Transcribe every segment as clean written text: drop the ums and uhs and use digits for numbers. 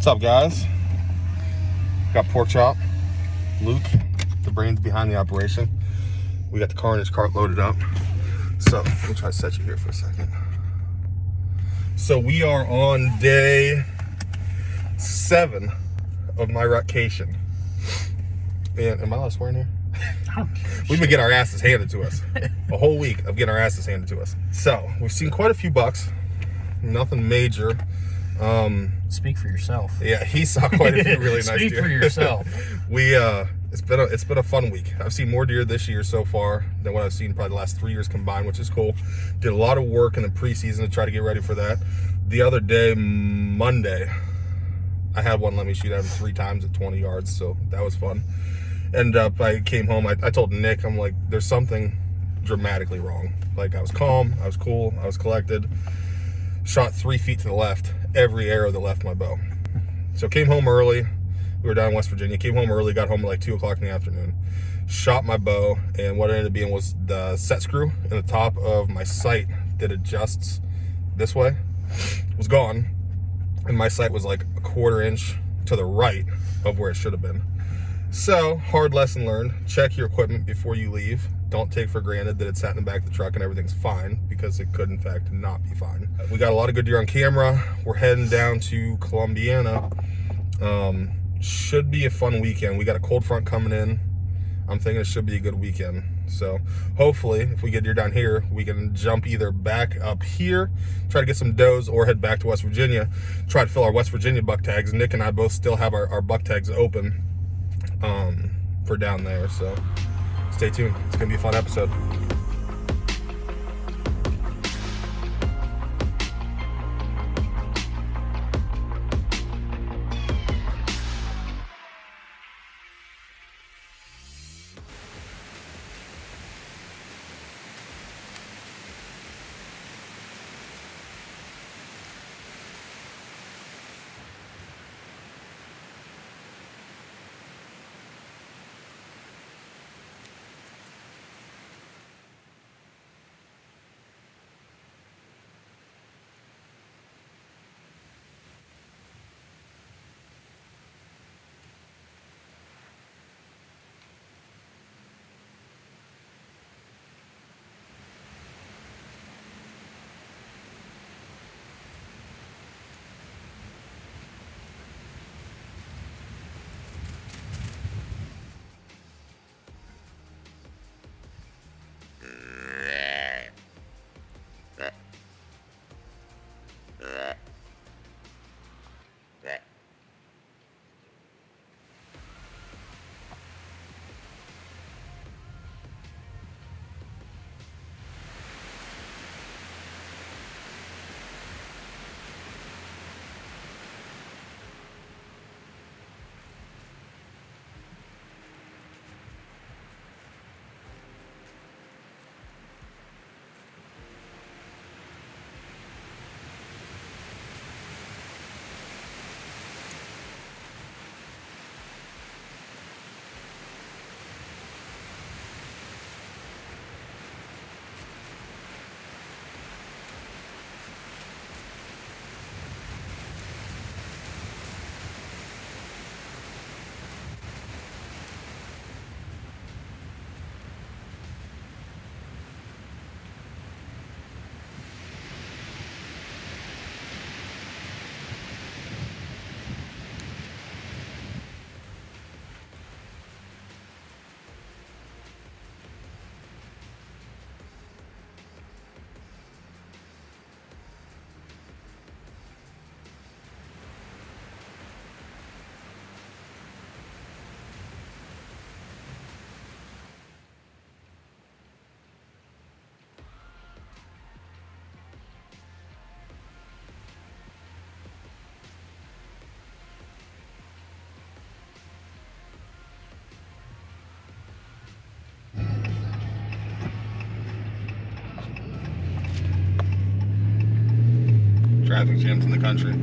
What's up, guys? Got Pork Chop, Luke, the brains behind the operation. We got the carnage cart loaded up. So let me try to set you here for a second. So we are on day 7 of my rut-cation. And am I allowed to swear in here? We've been getting our asses handed to us. A whole week of getting our asses handed to us. So we've seen quite a few bucks. Nothing major. Speak for yourself. Yeah, he saw quite a few really nice deer. Speak for yourself. It's been a fun week. I've seen more deer this year so far than what I've seen probably the last 3 years combined, which is cool. Did a lot of work in the preseason to try to get ready for that. The other day, Monday, I had one let me shoot at him 3 times at 20 yards, so that was fun. Ended up, I came home, I told Nick, I'm like, there's something dramatically wrong. Like, I was calm, I was cool, I was collected. Shot 3 feet to the left, every arrow that left my bow. So came home early. We were down in West Virginia. Came home early, got home at like 2 o'clock in the afternoon. Shot my bow, and what it ended up being was the set screw in the top of my sight that adjusts this way was gone. And my sight was like a 1/4 inch to the right of where it should have been. So, hard lesson learned. Check your equipment before you leave. Don't take for granted that it sat in the back of the truck and everything's fine, because it could, in fact, not be fine. We got a lot of good deer on camera. We're heading down to Columbiana. Should be a fun weekend. We got a cold front coming in. I'm thinking it should be a good weekend. So, hopefully, if we get deer down here, we can jump either back up here, try to get some does, or head back to West Virginia, try to fill our West Virginia buck tags. Nick and I both still have our buck tags open for down there, so stay tuned. It's gonna be a fun episode. Traffic jams in the country.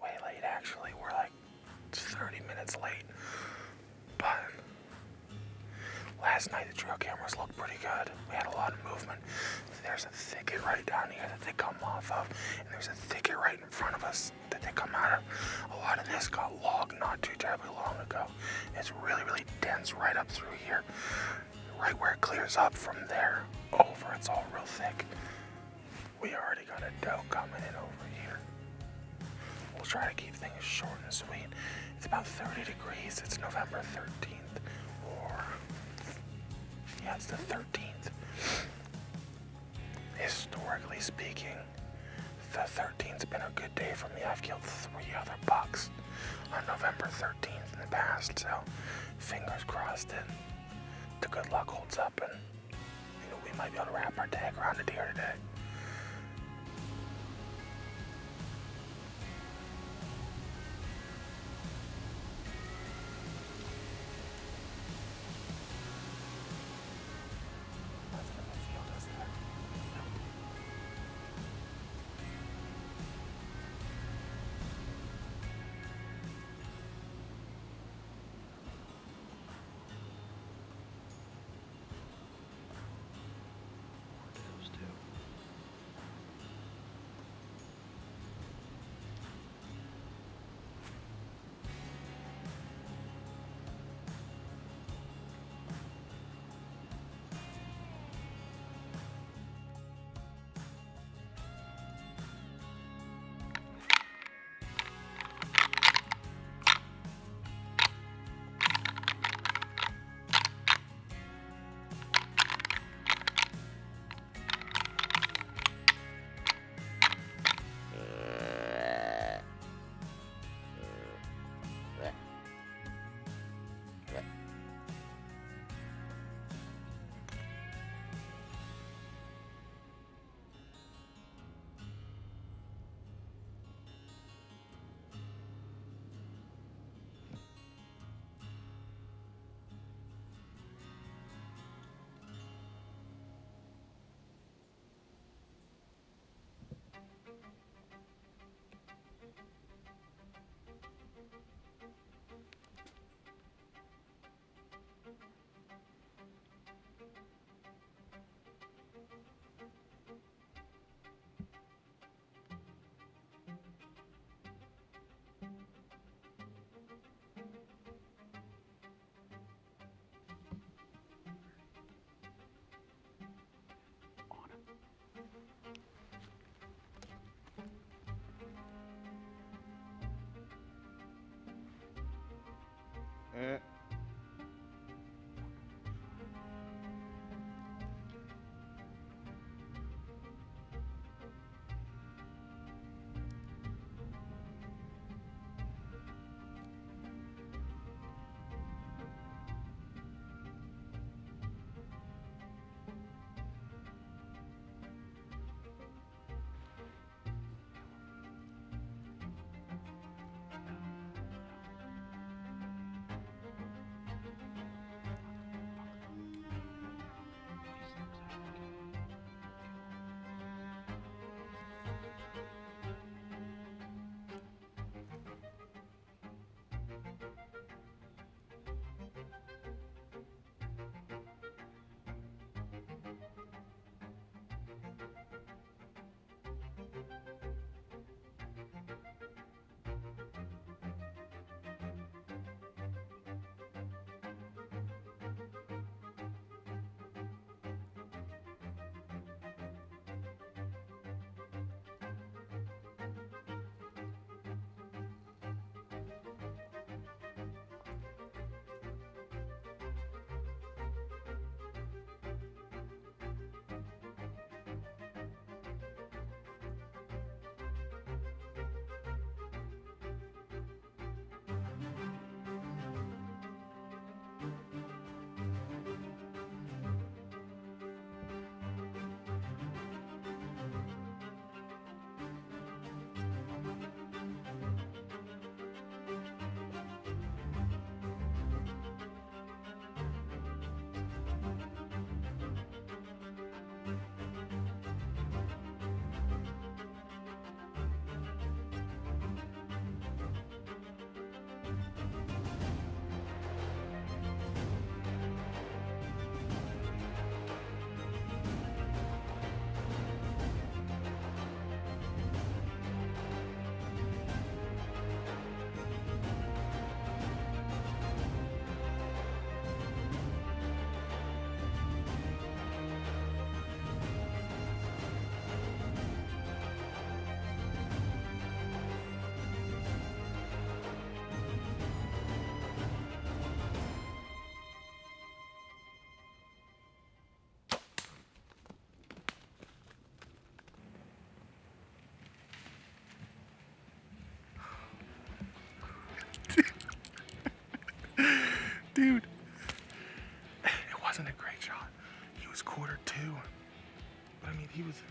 Way late, actually. We're like cameras look pretty good. We had a lot of movement. There's a thicket right down here that they come off of, and there's a thicket right in front of us that they come out of. A lot of this got logged not too terribly long ago. It's really, really dense right up through here. Right where it clears up from there over, it's all real thick. We already got a doe coming in over here. We'll try to keep things short and sweet. It's about 30 degrees. It's November 13th. Yeah, it's the 13th. Historically speaking, the 13th's been a good day for me. I've killed 3 other bucks on November 13th in the past, so fingers crossed that the good luck holds up and we might be able to wrap our tag around a deer today. Dude, it wasn't a great shot. He was quarter 2. But I mean, he was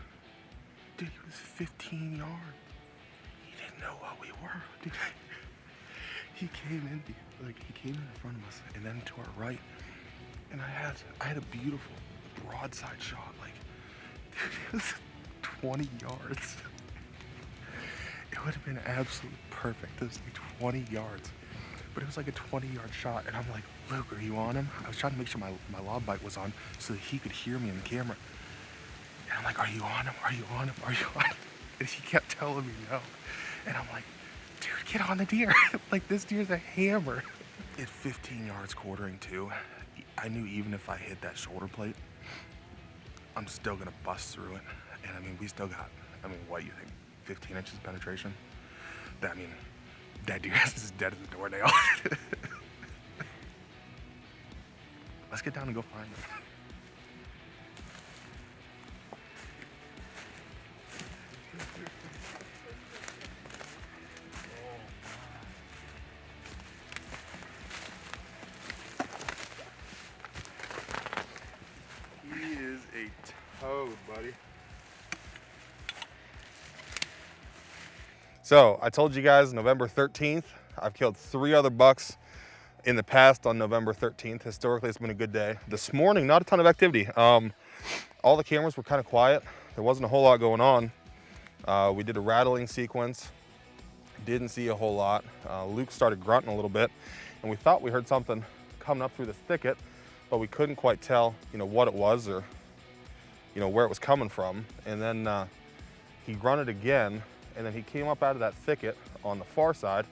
15 yards. He didn't know what we were. Dude, he came in front of us and then to our right. And I had a beautiful broadside shot. Like, dude, it was 20 yards. It would have been absolutely perfect. It was like 20 yards. But it was like a 20-yard shot, and I'm like, Luke, are you on him? I was trying to make sure my lob bite was on so that he could hear me in the camera. And I'm like, are you on him? Are you on him? Are you on him? And he kept telling me no. And I'm like, dude, get on the deer. Like, this deer's a hammer. At 15 yards quartering 2, I knew even if I hit that shoulder plate, I'm still gonna bust through it. And I mean, we still got, what do you think, 15 inches of penetration? That deer is dead at the doornail. Let's get down and go find him. He is a toad, buddy. So I told you guys November 13th, I've killed 3 other bucks in the past on November 13th. Historically, it's been a good day. This morning, not a ton of activity. All the cameras were kind of quiet. There wasn't a whole lot going on. We did a rattling sequence. Didn't see a whole lot. Luke started grunting a little bit, and we thought we heard something coming up through the thicket, but we couldn't quite tell, what it was or, where it was coming from. And then he grunted again. And then he came up out of that thicket on the far side,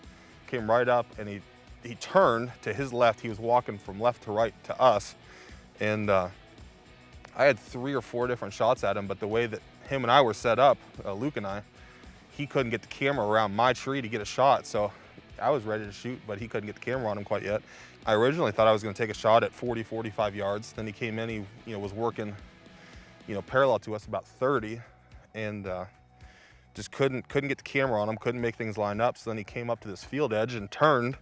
came right up, and he turned to his left. He was walking from left to right to us. And I had 3 or 4 different shots at him, but the way that him and I were set up, Luke and I, he couldn't get the camera around my tree to get a shot. So I was ready to shoot, but he couldn't get the camera on him quite yet. I originally thought I was gonna take a shot at 40, 45 yards. Then he came in, he was working, parallel to us about 30, and just couldn't get the camera on him, couldn't make things line up. So then he came up to this field edge and turned,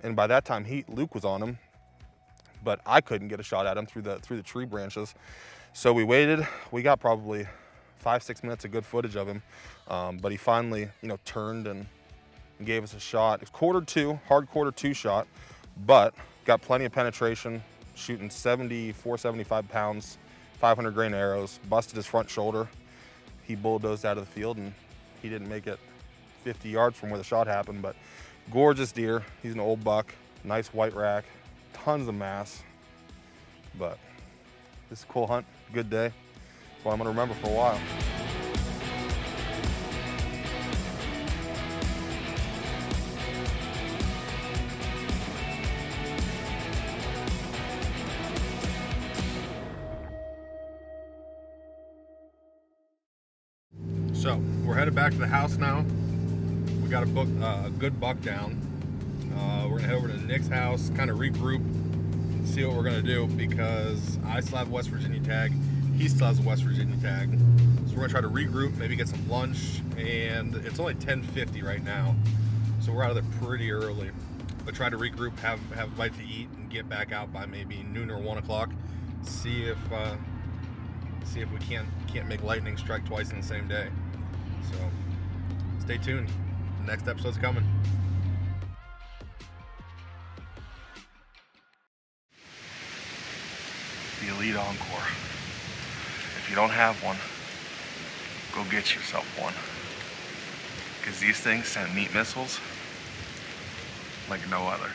and by that time Luke was on him, but I couldn't get a shot at him through the tree branches. So we waited. We got probably 5-6 minutes of good footage of him, but he finally turned and gave us a shot. It was hard quarter 2 shot, but got plenty of penetration, shooting 74, 75 pounds, 500 grain arrows, busted his front shoulder. He bulldozed out of the field, and he didn't make it 50 yards from where the shot happened, but gorgeous deer. He's an old buck, nice white rack, tons of mass. But this is a cool hunt, good day. That's what I'm gonna remember for a while. So we're headed back to the house now. We got a good buck down. We're gonna head over to Nick's house, kind of regroup, see what we're gonna do, because I still have a West Virginia tag. He still has a West Virginia tag. So we're gonna try to regroup, maybe get some lunch, and it's only 10:50 right now. So we're out of there pretty early. But try to regroup, have a bite to eat, and get back out by maybe noon or 1 o'clock. See if we can't make lightning strike twice in the same day. So stay tuned. The next episode's coming. The Elite Encore. If you don't have one, go get yourself one. Because these things send meat missiles like no other.